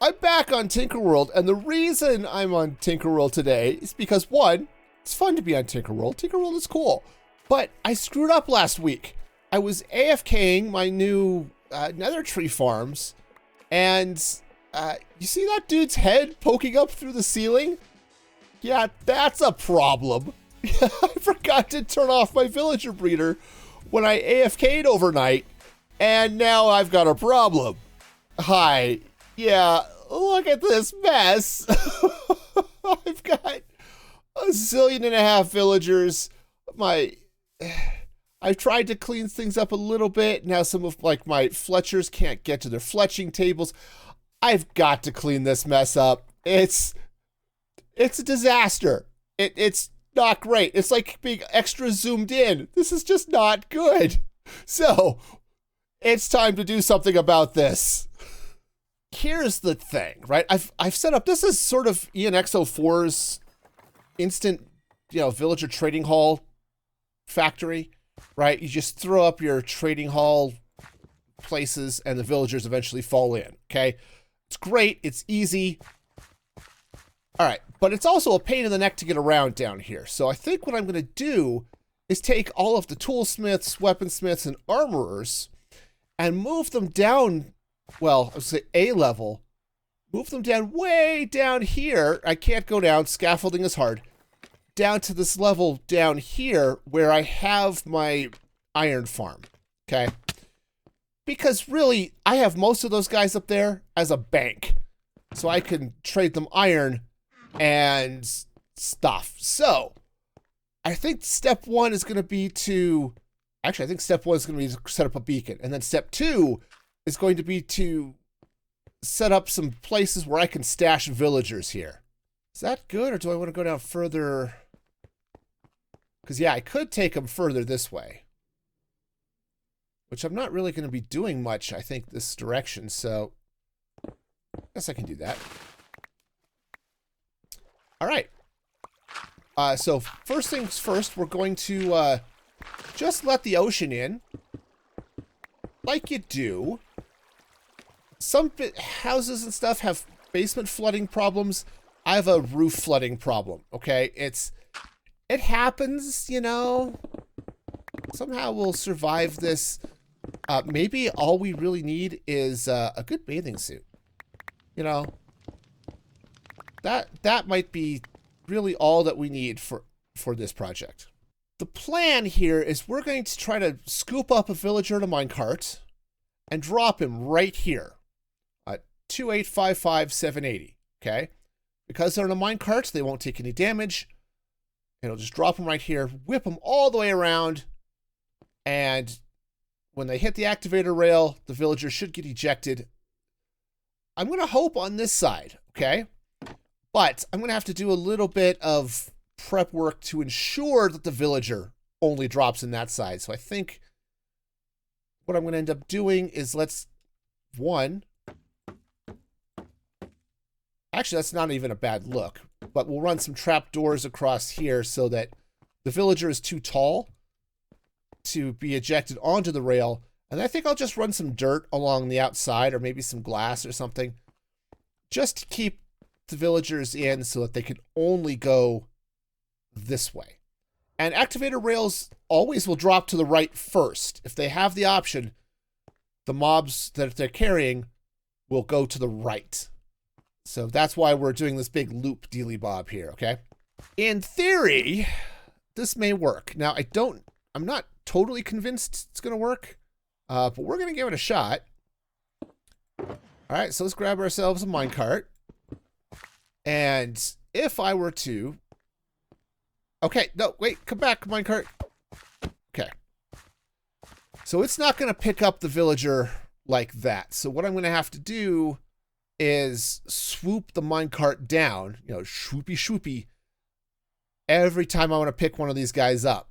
I'm back on Tinkerworld, and the reason I'm on Tinkerworld today is because, one, it's fun to be on Tinkerworld. Tinkerworld is cool. But I screwed up last week. I was AFKing my new nether tree farms, and you see that dude's head poking up through the ceiling? Yeah, that's a problem. I forgot to turn off my villager breeder when I AFK'd overnight, and now I've got a problem. Hi. Yeah, look at this mess. I've got 1.5 zillion villagers. I've tried to clean things up a little bit. Now some of my fletchers can't get to their fletching tables. I've got to clean this mess up. It's a disaster. It's not great. It's like being extra zoomed in. This is just not good. So it's time to do something about this. Here's the thing, right? I've set up, this is sort of ENXO4's instant, villager trading hall factory, right? You just throw up your trading hall places and the villagers eventually fall in, okay? It's great, it's easy. All right, but it's also a pain in the neck to get around down here. So I think what I'm gonna do is take all of the toolsmiths, weaponsmiths, and armorers and move them down, well, I would say A level, move them down way down here. I can't go down, scaffolding is hard. Down to this level down here where I have my iron farm, okay? Because really, I have most of those guys up there as a bank. So I can trade them iron and stuff. So, I think step one is going to be to, actually I think step one is going to be to set up a beacon. And then step two is going to be to set up some places where I can stash villagers here. Is that good, or do I want to go down further? Because, yeah, I could take them further this way. Which I'm not really going to be doing much, I think, this direction. So, I guess I can do that. All right. So, first things first, we're going to just let the ocean in. Like you do. Some houses and stuff have basement flooding problems. I have a roof flooding problem, okay? It happens, Somehow we'll survive this. Maybe all we really need is a good bathing suit. That might be really all that we need for this project. The plan here is we're going to try to scoop up a villager in a minecart and drop him right here. 2855780, okay? Because they're in a minecart, they won't take any damage. It'll just drop them right here, whip them all the way around, and when they hit the activator rail, the villager should get ejected. I'm going to hope on this side, okay? But I'm going to have to do a little bit of prep work to ensure that the villager only drops in that side. So I think what I'm going to end up doing is actually, that's not even a bad look, but we'll run some trap doors across here so that the villager is too tall to be ejected onto the rail. And I think I'll just run some dirt along the outside, or maybe some glass or something, just to keep the villagers in so that they can only go this way. And activator rails always will drop to the right first. If they have the option, the mobs that they're carrying will go to the right. So that's why we're doing this big loop dealy bob here, okay? In theory, this may work. Now, I'm not totally convinced it's going to work, but we're going to give it a shot. All right, so let's grab ourselves a minecart. And if I were to... Okay, no, wait, come back, minecart. Okay. So it's not going to pick up the villager like that. So what I'm going to have to do is swoop the minecart down, swoopy swoopy, every time I want to pick one of these guys up.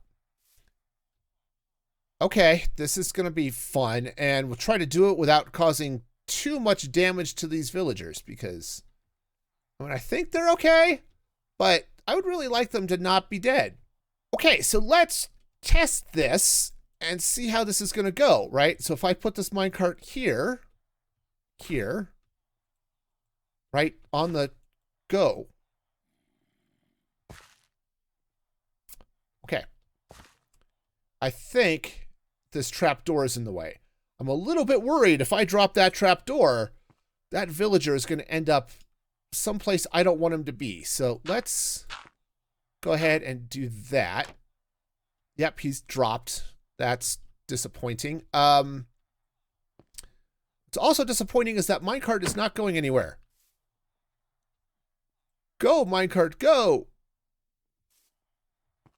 Okay, this is going to be fun, and we'll try to do it without causing too much damage to these villagers, because I think they're okay, but I would really like them to not be dead. Okay, so let's test this and see how this is going to go, right? So if I put this minecart here, right on the go. Okay. I think this trapdoor is in the way. I'm a little bit worried if I drop that trapdoor, that villager is going to end up someplace I don't want him to be. So let's go ahead and do that. Yep, he's dropped. That's disappointing. What's also disappointing is that minecart is not going anywhere. Go, minecart, go!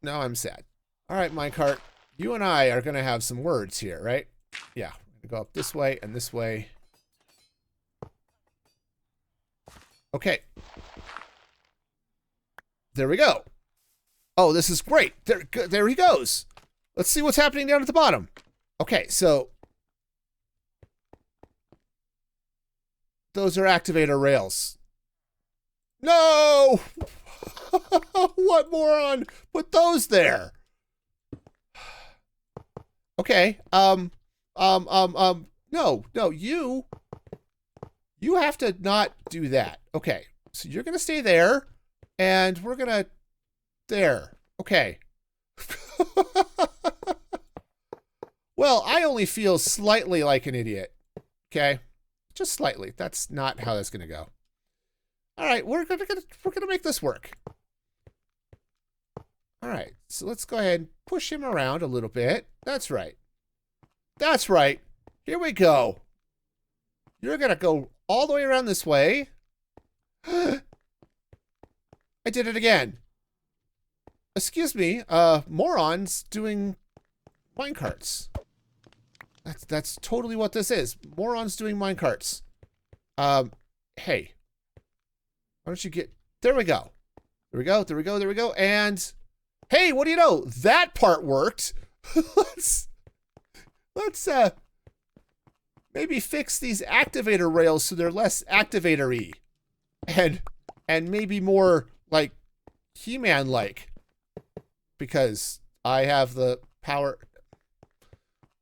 Now I'm sad. All right, minecart, you and I are going to have some words here, right? Yeah, we're going to go up this way and this way. Okay. There we go. Oh, this is great. There he goes. Let's see what's happening down at the bottom. Okay, so those are activator rails. No! What moron put those there? Okay. No, you have to not do that. Okay. So you're going to stay there and we're going to there. Okay. Well, I only feel slightly like an idiot. Okay. Just slightly. That's not how that's going to go. All right, we're gonna make this work. All right, so let's go ahead and push him around a little bit. That's right. That's right. Here we go. You're gonna go all the way around this way. I did it again. Excuse me, morons doing minecarts. That's totally what this is. Morons doing minecarts. Hey. Why don't you get... There we go. There we go, there we go, there we go. And, hey, what do you know? That part worked. let's maybe fix these activator rails so they're less activator-y. And maybe more, like, He-Man-like. Because I have the power...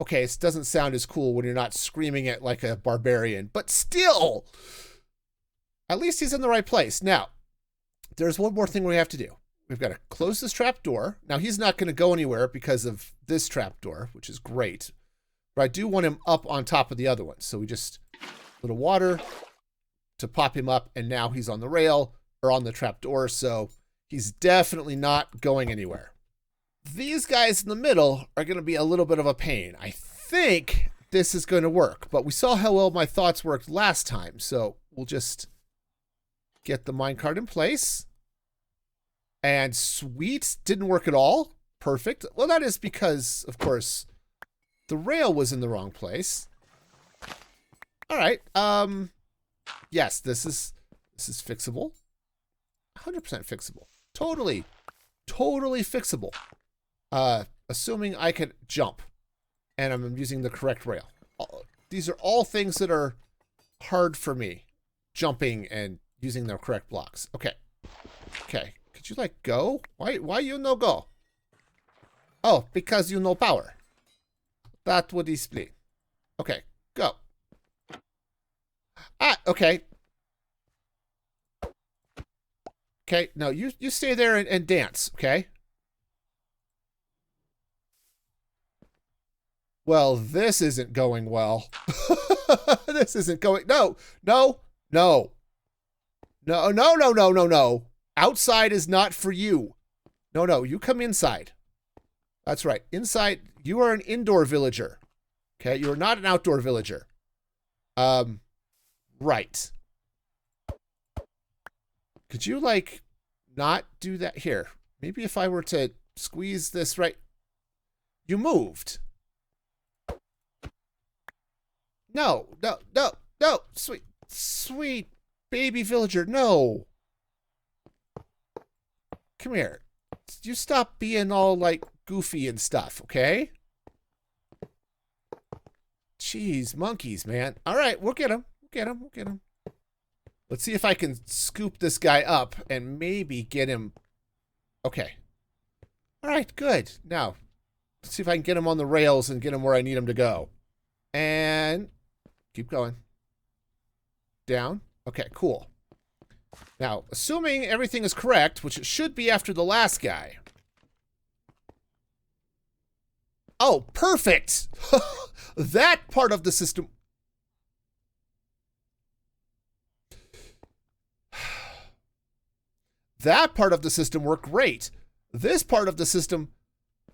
Okay, it doesn't sound as cool when you're not screaming it like a barbarian. But still... At least he's in the right place. Now, there's one more thing we have to do. We've got to close this trap door. Now, he's not going to go anywhere because of this trap door, which is great. But I do want him up on top of the other one. So we just a little water to pop him up, and now he's on the rail or on the trap door. So he's definitely not going anywhere. These guys in the middle are going to be a little bit of a pain. I think this is going to work, but we saw how well my thoughts worked last time. So we'll just... get the minecart in place. And sweet, didn't work at all. Perfect. Well, that is because, of course, the rail was in the wrong place. All right. Yes, this is fixable. 100% fixable. Totally fixable. Assuming I can jump and I'm using the correct rail. These are all things that are hard for me. Jumping and using the correct blocks. Okay. Okay. Could you, like, go? Why you no go? Oh, because you no power. That would display. Okay. Go. Ah, okay. Okay. No, you stay there and dance, okay? Well, this isn't going well. This isn't going... No. No. No. No, no, no, no, no, no. Outside is not for you. No, no, you come inside. That's right. Inside, you are an indoor villager. Okay, you are not an outdoor villager. Right. Could you, like, not do that? Here, maybe if I were to squeeze this right... You moved. No, no, no, no. Sweet baby villager, no. Come here. You stop being all, like, goofy and stuff, okay? Jeez, monkeys, man. All right, we'll get him. We'll get him. We'll get him. Let's see if I can scoop this guy up and maybe get him. Okay. All right, good. Now, let's see if I can get him on the rails and get him where I need him to go. And keep going. Down. Okay, cool. Now, assuming everything is correct, which it should be after the last guy. Oh, perfect! That part of the system... That part of the system worked great. This part of the system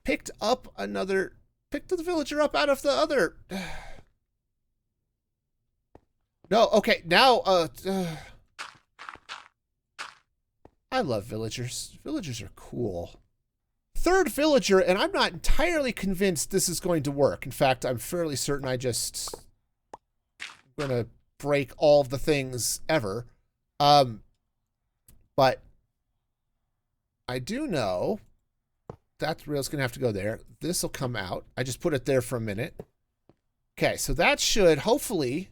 picked up another... Picked the villager up out of the other... No, okay, now... I love villagers. Villagers are cool. Third villager, and I'm not entirely convinced this is going to work. In fact, I'm fairly certain I'm going to break all of the things ever. But I do know that rail's going to have to go there. This will come out. I just put it there for a minute. Okay, so that should hopefully...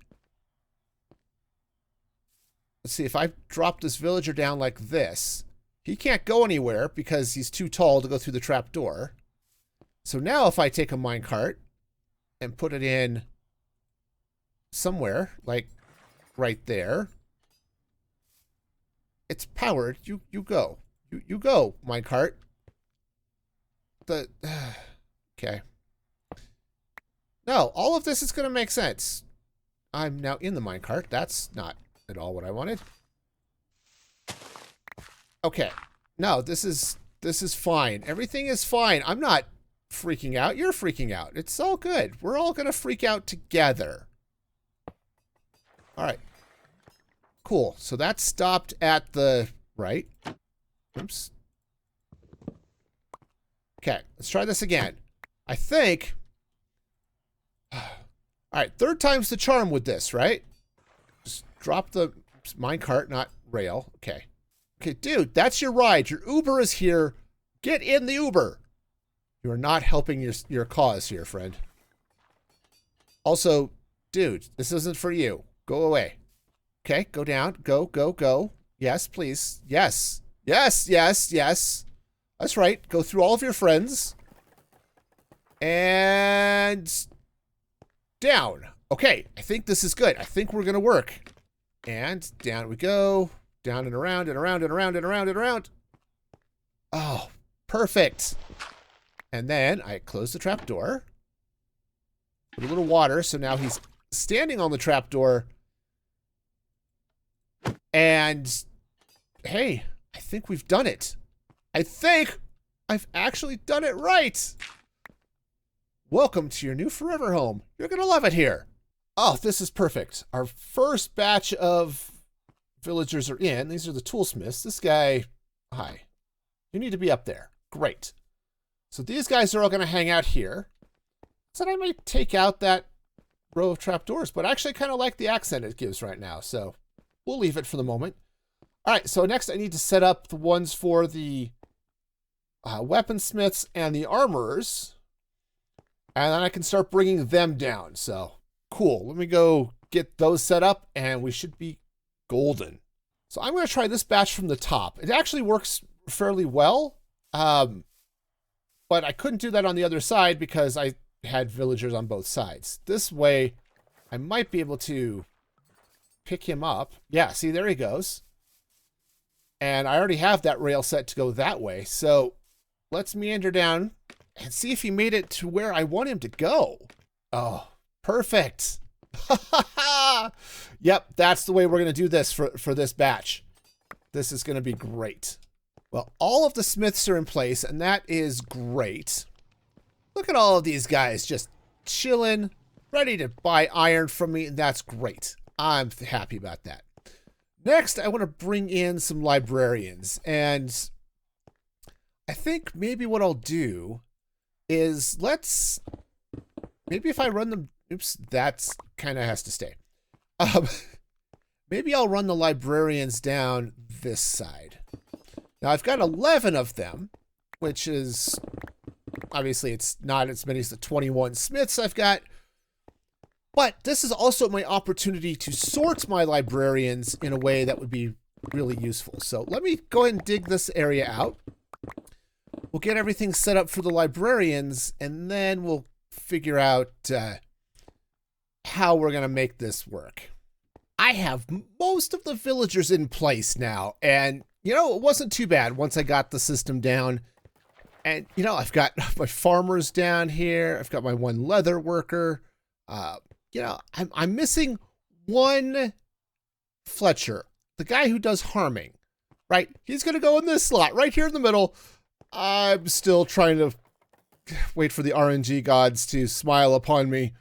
Let's see, if I drop this villager down like this, he can't go anywhere because he's too tall to go through the trap door. So now if I take a minecart and put it in somewhere, like right there, it's powered. You go. You go, minecart. Okay. No, all of this is going to make sense. I'm now in the minecart. That's not at all what I wanted. Okay. No, this is fine. Everything is fine. I'm not freaking out. You're freaking out. It's all good. We're all going to freak out together. All right. Cool. So that stopped at the right. Oops. Okay. Let's try this again. I think... All right. Third time's the charm with this, right? Just drop the minecart, not rail. Okay. Okay, dude, that's your ride. Your Uber is here. Get in the Uber. You are not helping your cause here, friend. Also, dude, this isn't for you. Go away. Okay, go down. Go, go, go. Yes, please. Yes. Yes, yes, yes. That's right. Go through all of your friends. And... down. Okay, I think this is good. I think we're going to work. And down we go. Down and around and around and around and around and around. Oh, perfect. And then I close the trap door. Put a little water, so now he's standing on the trap door. And hey, I think we've done it. I think I've actually done it right. Welcome to your new forever home. You're going to love it here. Oh, this is perfect. Our first batch of villagers are in. These are the toolsmiths. This guy, hi. You need to be up there. Great. So these guys are all going to hang out here. So I might take out that row of trapdoors, but I actually kind of like the accent it gives right now. So we'll leave it for the moment. All right, so next I need to set up the ones for the weaponsmiths and the armorers. And then I can start bringing them down. So cool. Let me go get those set up and we should be golden. So I'm going to try this batch from the top. It actually works fairly well. But I couldn't do that on the other side because I had villagers on both sides. This way, I might be able to pick him up. Yeah, see, there he goes. And I already have that rail set to go that way. So let's meander down and see if he made it to where I want him to go. Oh, perfect. Yep, that's the way we're going to do this for this batch. This is going to be great. Well, all of the smiths are in place, and that is great. Look at all of these guys just chilling, ready to buy iron from me, and that's great. I'm happy about that. Next, I want to bring in some librarians, and I think maybe what I'll do is maybe if I run them, oops, that's kind of has to stay. Maybe I'll run the librarians down this side. Now I've got 11 of them, which is, obviously it's not as many as the 21 smiths I've got, but this is also my opportunity to sort my librarians in a way that would be really useful. So let me go ahead and dig this area out. We'll get everything set up for the librarians, and then we'll figure out how we're going to make this work. I have most of the villagers in place now. And, you know, it wasn't too bad once I got the system down. And, you know, I've got my farmers down here. I've got my one leather worker. You know, I'm missing one Fletcher, the guy who does harming, right? He's going to go in this slot right here in the middle. I'm still trying to wait for the RNG gods to smile upon me.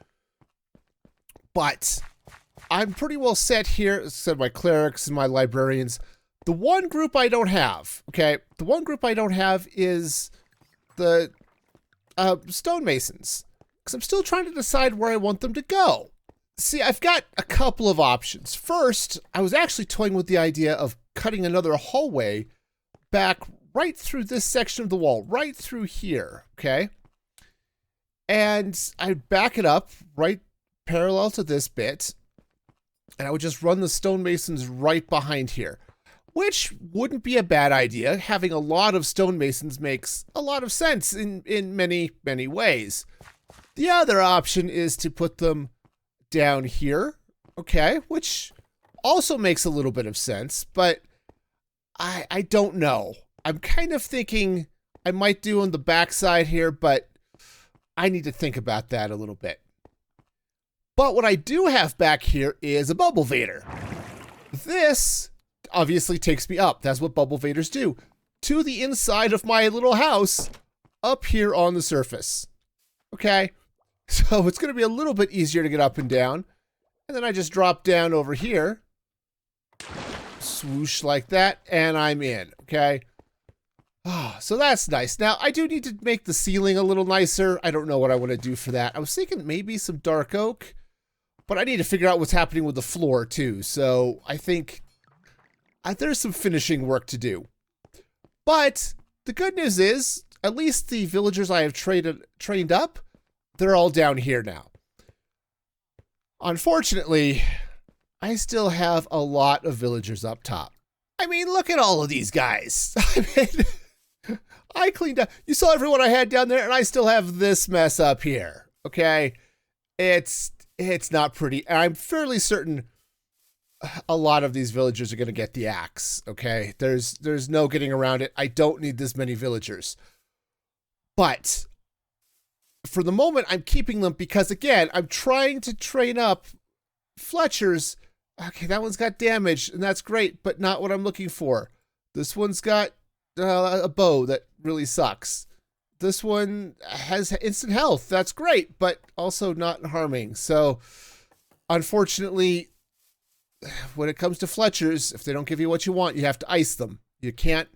But I'm pretty well set here. Said my clerics and my librarians. The one group I don't have, okay? The one group I don't have is the stonemasons. Because I'm still trying to decide where I want them to go. See, I've got a couple of options. First, I was actually toying with the idea of cutting another hallway back right through this section of the wall, right through here, okay? And I'd back it up right parallel to this bit, and I would just run the stonemasons right behind here, which wouldn't be a bad idea. Having a lot of stonemasons makes a lot of sense in many, many ways. The other option is to put them down here, okay, which also makes a little bit of sense, but I don't know. I'm kind of thinking I might do on the backside here, but I need to think about that a little bit. But what I do have back here is a bubble vader. This obviously takes me up. That's what bubble vaders do. To the inside of my little house up here on the surface. Okay? So it's going to be a little bit easier to get up and down. And then I just drop down over here. Swoosh like that. And I'm in. Okay? Oh, so that's nice. Now, I do need to make the ceiling a little nicer. I don't know what I want to do for that. I was thinking maybe some dark oak. But I need to figure out what's happening with the floor, too. So I think there's some finishing work to do. But the good news is, at least the villagers I have trained up, they're all down here now. Unfortunately, I still have a lot of villagers up top. I mean, look at all of these guys. I mean, I cleaned up. You saw everyone I had down there, and I still have this mess up here. Okay? It's not pretty. I'm fairly certain a lot of these villagers are going to get the axe. Okay? There's no getting around it. I don't need this many villagers. But for the moment, I'm keeping them because, again, I'm trying to train up Fletchers. Okay, that one's got damage, and that's great, but not what I'm looking for. This one's got a bow that really sucks. This one has instant health. That's great, but also not harming. So, unfortunately, when it comes to Fletchers, if they don't give you what you want, you have to ice them. You can't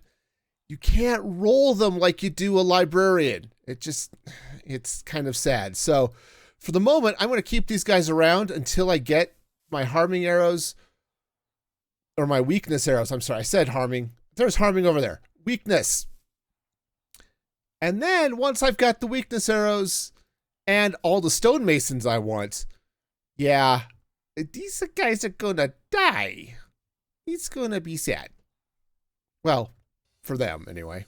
roll them like you do a librarian. It's kind of sad. So, for the moment, I'm going to keep these guys around until I get my harming arrows, or my weakness arrows. I'm sorry, I said harming. There's harming over there. Weakness. And then once I've got the weakness arrows and all the stonemasons I want, yeah, these guys are gonna die. It's gonna be sad. Well, for them anyway.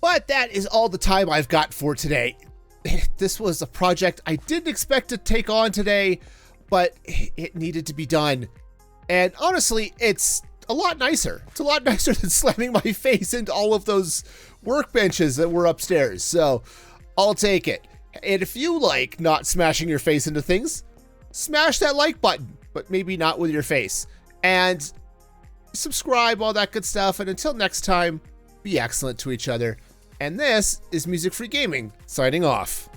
But that is all the time I've got for today. This was a project I didn't expect to take on today, but it needed to be done. And honestly, it's a lot nicer. It's a lot nicer than slamming my face into all of those workbenches that were upstairs. So I'll take it. And if you like not smashing your face into things, smash that like button, but maybe not with your face. And subscribe, all that good stuff. And until next time, be excellent to each other. And this is Music Free Gaming, signing off.